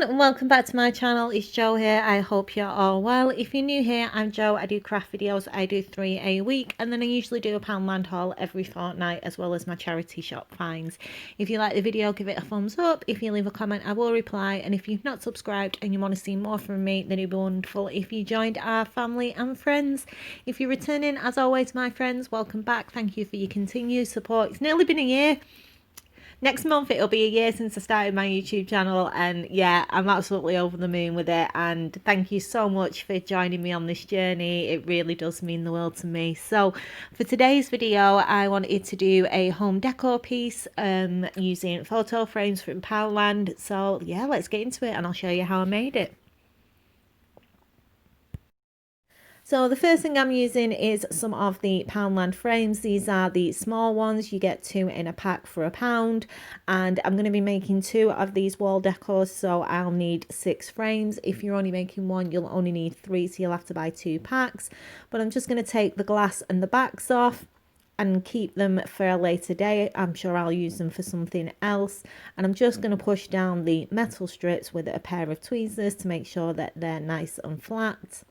everyone and welcome back to my channel. It's Jo here. I hope you're all well. If you're new here, I'm Jo. I do craft videos. I do 3 a week, and then I usually do a Poundland haul every fortnight, as well as my charity shop finds. If you like the video, give it a thumbs up. If you leave a comment, I will reply, and if you've not subscribed and you want to see more from me, then it'd be wonderful if you joined our family and friends. If you're returning, as always, my friends, welcome back. Thank you for your continued support. It's nearly been a year. Next month it'll be a year since I started my YouTube channel, and yeah, I'm absolutely over the moon with it, and thank you so much for joining me on this journey. It really does mean the world to me. So for today's video, I wanted to do a home decor piece using photo frames from Poundland. So yeah, let's get into it and I'll show you how I made it. So the first thing I'm using is some of the Poundland frames. These are the small ones. You get 2 in a pack for £1, and I'm going to be making 2 of these wall decors, so I'll need 6 frames. If you're only making 1, you'll only need 3, so you'll have to buy 2 packs. But I'm just going to take the glass and the backs off and keep them for a later day. I'm sure I'll use them for something else, and I'm just going to push down the metal strips with a pair of tweezers to make sure that they're nice and flat.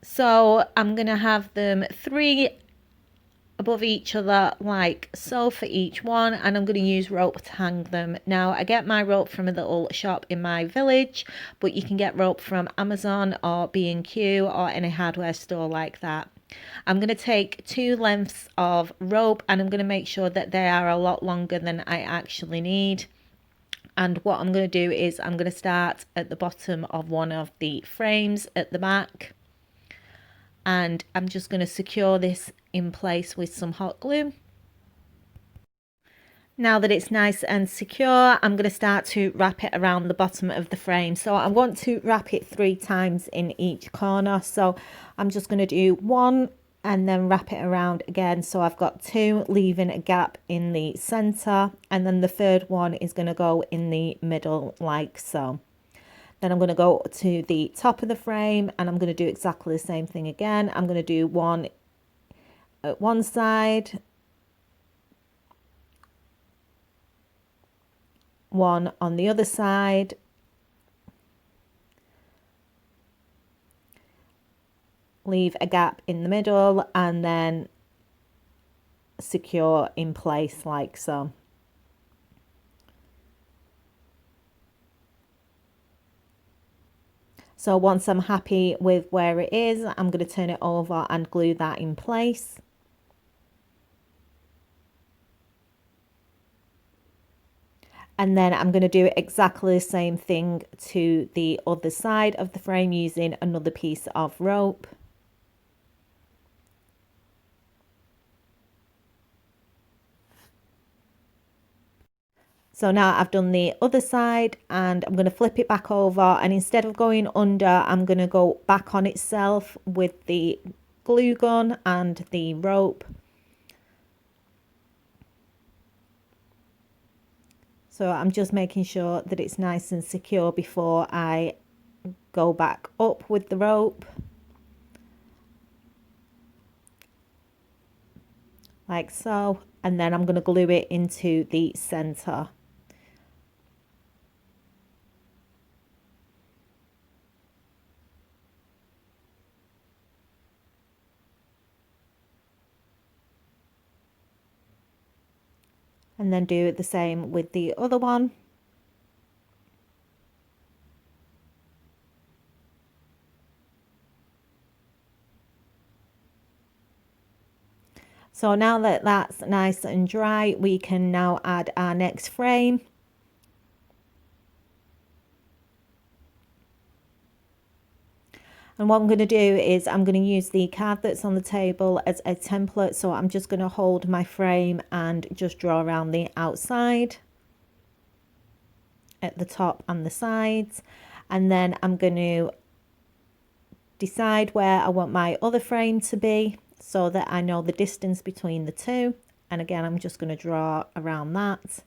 So I'm going to have them 3 above each other like so for each one, and I'm going to use rope to hang them. Now I get my rope from a little shop in my village, but you can get rope from Amazon or B&Q or any hardware store like that. I'm going to take 2 lengths of rope, and I'm going to make sure that they are a lot longer than I actually need. And what I'm going to do is I'm going to start at the bottom of one of the frames at the back, and I'm just going to secure this in place with some hot glue. Now that it's nice and secure, I'm going to start to wrap it around the bottom of the frame. So I want to wrap it 3 times in each corner. So I'm just going to do 1 and then wrap it around again. So I've got 2, leaving a gap in the center, and then the third one is going to go in the middle like so. Then I'm going to go to the top of the frame, and I'm going to do exactly the same thing again. I'm going to do 1 at one side, 1 on the other side, leave a gap in the middle, and then secure in place like so. So once I'm happy with where it is, I'm going to turn it over and glue that in place. And then I'm going to do exactly the same thing to the other side of the frame using another piece of rope. So now I've done the other side, and I'm going to flip it back over, and instead of going under, I'm going to go back on itself with the glue gun and the rope. So I'm just making sure that it's nice and secure before I go back up with the rope. Like so, and then I'm going to glue it into the center. And then do the same with the other one. So now that that's nice and dry, we can now add our next frame. And what I'm going to do is I'm going to use the card that's on the table as a template. So I'm just going to hold my frame and just draw around the outside, at the top and the sides. And then I'm going to decide where I want my other frame to be so that I know the distance between the 2. And again, I'm just going to draw around that.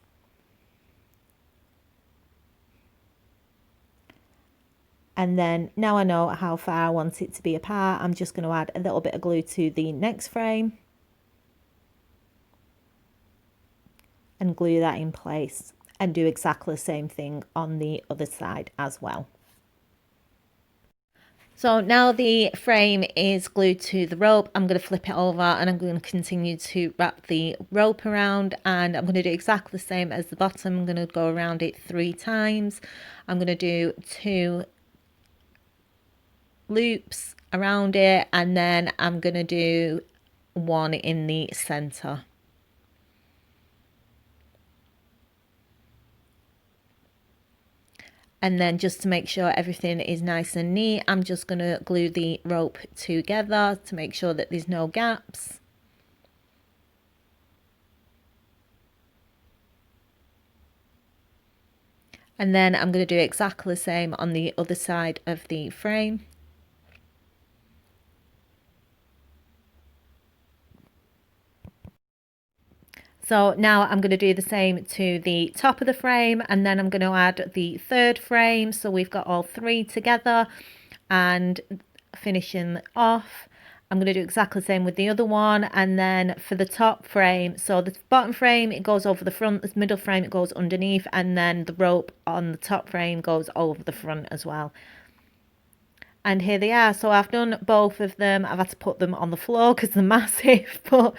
And then now I know how far I want it to be apart, I'm just going to add a little bit of glue to the next frame. and glue that in place, and do exactly the same thing on the other side as well. So now the frame is glued to the rope, I'm going to flip it over and I'm going to continue to wrap the rope around, and I'm going to do exactly the same as the bottom. I'm going to go around it 3 times. I'm going to do 2 loops around it, and then I'm going to do 1 in the center. And then just to make sure everything is nice and neat, I'm just going to glue the rope together to make sure that there's no gaps. And then I'm going to do exactly the same on the other side of the frame. So now I'm going to do the same to the top of the frame, and then I'm going to add the 3rd frame. So we've got all 3 together, and finishing off, I'm going to do exactly the same with the other one. And then for the top frame, so the bottom frame, it goes over the front, the middle frame, it goes underneath, and then the rope on the top frame goes over the front as well. And here they are. So I've done both of them. I've had to put them on the floor because they're massive, but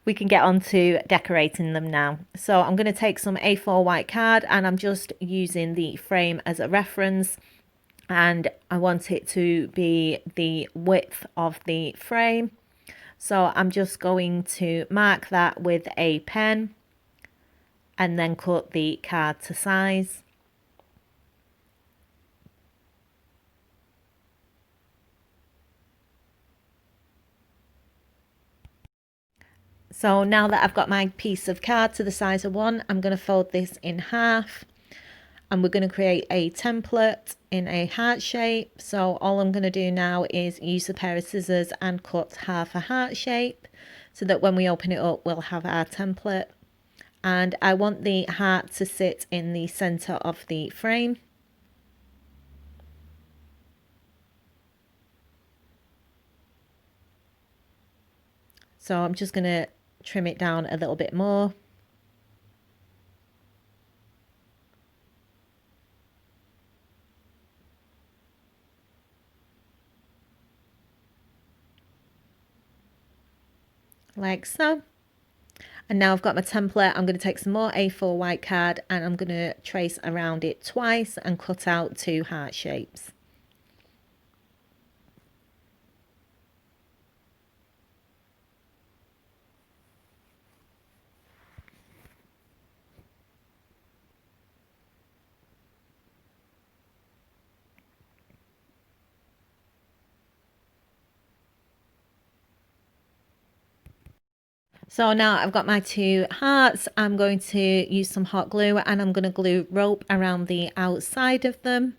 we can get on to decorating them now. So I'm going to take some A4 white card, and I'm just using the frame as a reference, and I want it to be the width of the frame. So I'm just going to mark that with a pen and then cut the card to size. So now that I've got my piece of card to the size of 1, I'm going to fold this in half, and we're going to create a template in a heart shape. So all I'm going to do now is use a pair of scissors and cut half a heart shape so that when we open it up, we'll have our template. And I want the heart to sit in the center of the frame. So I'm just going to trim it down a little bit more. Like so. And now I've got my template. I'm going to take some more A4 white card, and I'm going to trace around it twice and cut out 2 heart shapes. So now I've got my 2 hearts. I'm going to use some hot glue, and I'm going to glue rope around the outside of them.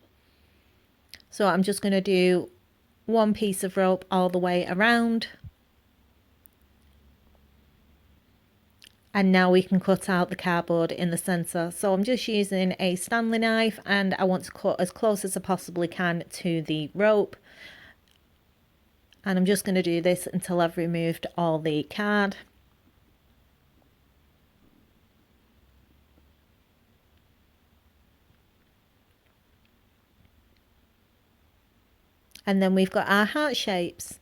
So I'm just going to do 1 piece of rope all the way around. And now we can cut out the cardboard in the center. So I'm just using a Stanley knife, and I want to cut as close as I possibly can to the rope. And I'm just going to do this until I've removed all the card. And then we've got our heart shapes.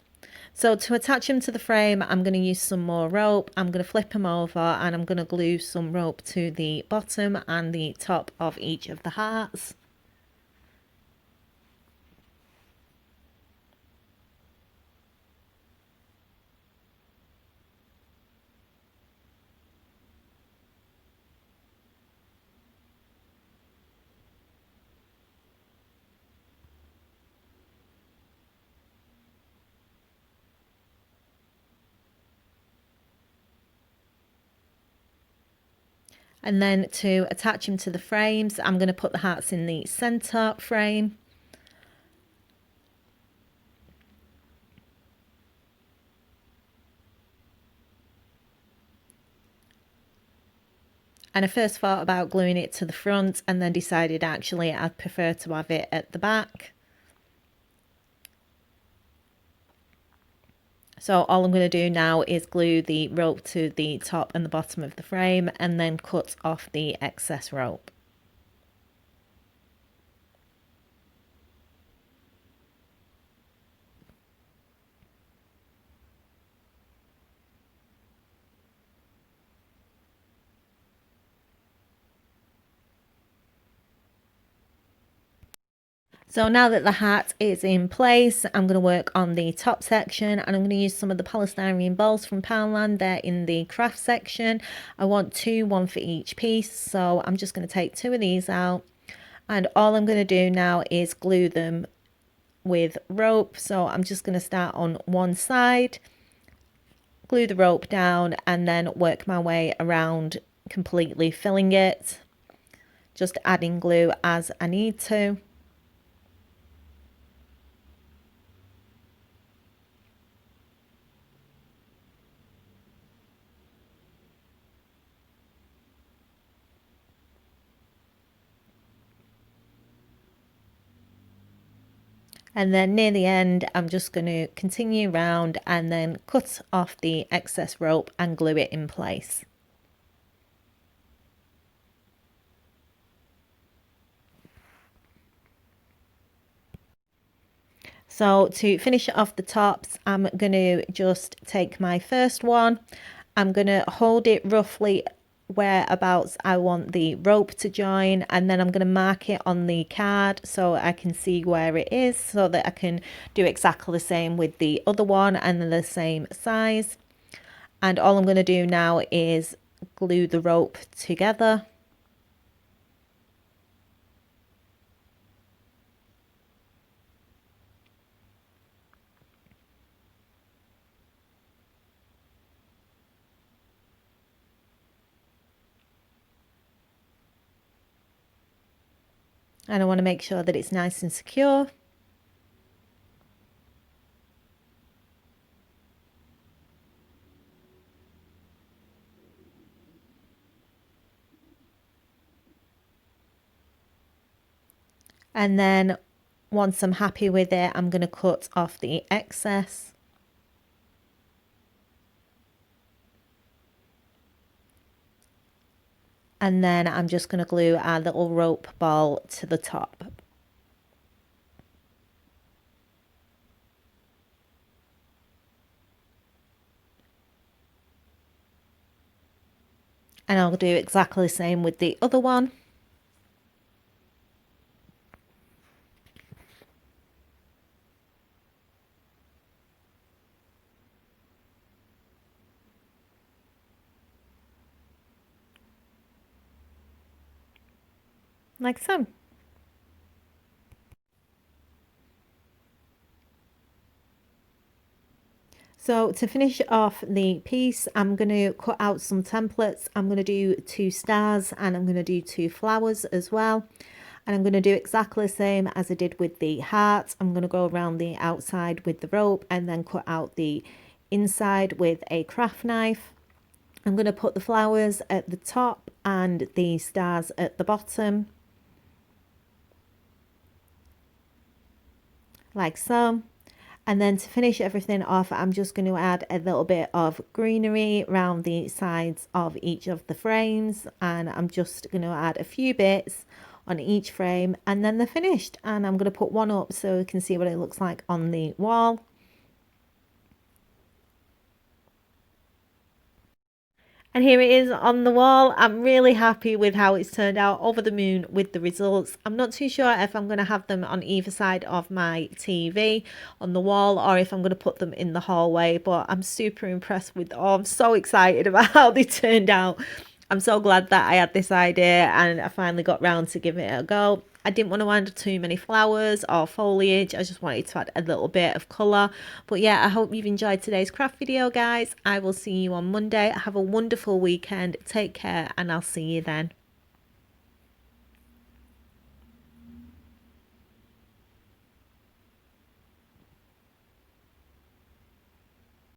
So to attach them to the frame, I'm going to use some more rope. I'm going to flip them over, and I'm going to glue some rope to the bottom and the top of each of the hearts. And then to attach them to the frames, I'm going to put the hearts in the center frame. And I first thought about gluing it to the front, and then decided actually I'd prefer to have it at the back. So all I'm going to do now is glue the rope to the top and the bottom of the frame and then cut off the excess rope. So now that the hat is in place, I'm going to work on the top section, and I'm going to use some of the polystyrene balls from Poundland. They're in the craft section. I want two, one for each piece. So I'm just going to take two of these out, and all I'm going to do now is glue them with rope. So I'm just going to start on one side, glue the rope down, and then work my way around, completely filling it, just adding glue as I need to. And then near the end, I'm just going to continue round and then cut off the excess rope and glue it in place. So to finish off the tops, I'm going to just take my first one. I'm going to hold it roughly whereabouts I want the rope to join, and then I'm going to mark it on the card so I can see where it is, so that I can do exactly the same with the other one and the same size. And all I'm going to do now is glue the rope together. And I want to make sure that it's nice and secure. And then once I'm happy with it, I'm going to cut off the excess. And then I'm just going to glue our little rope ball to the top. And I'll do exactly the same with the other one. Like so. So to finish off the piece, I'm going to cut out some templates. I'm going to do 2 stars and I'm going to do 2 flowers as well. And I'm going to do exactly the same as I did with the heart. I'm going to go around the outside with the rope and then cut out the inside with a craft knife. I'm going to put the flowers at the top and the stars at the bottom, like so. And then to finish everything off, I'm just going to add a little bit of greenery around the sides of each of the frames, and I'm just going to add a few bits on each frame, and then they're finished. And I'm going to put one up so you can see what it looks like on the wall. And here it is on the wall. I'm really happy with how it's turned out, over the moon with the results. I'm not too sure if I'm going to have them on either side of my TV on the wall or if I'm going to put them in the hallway, but I'm super impressed with, oh, I'm so excited about how they turned out. I'm so glad that I had this idea and I finally got round to giving it a go. I didn't want to add too many flowers or foliage. I just wanted to add a little bit of colour. But yeah, I hope you've enjoyed today's craft video, guys. I will see you on Monday. Have a wonderful weekend. Take care and I'll see you then.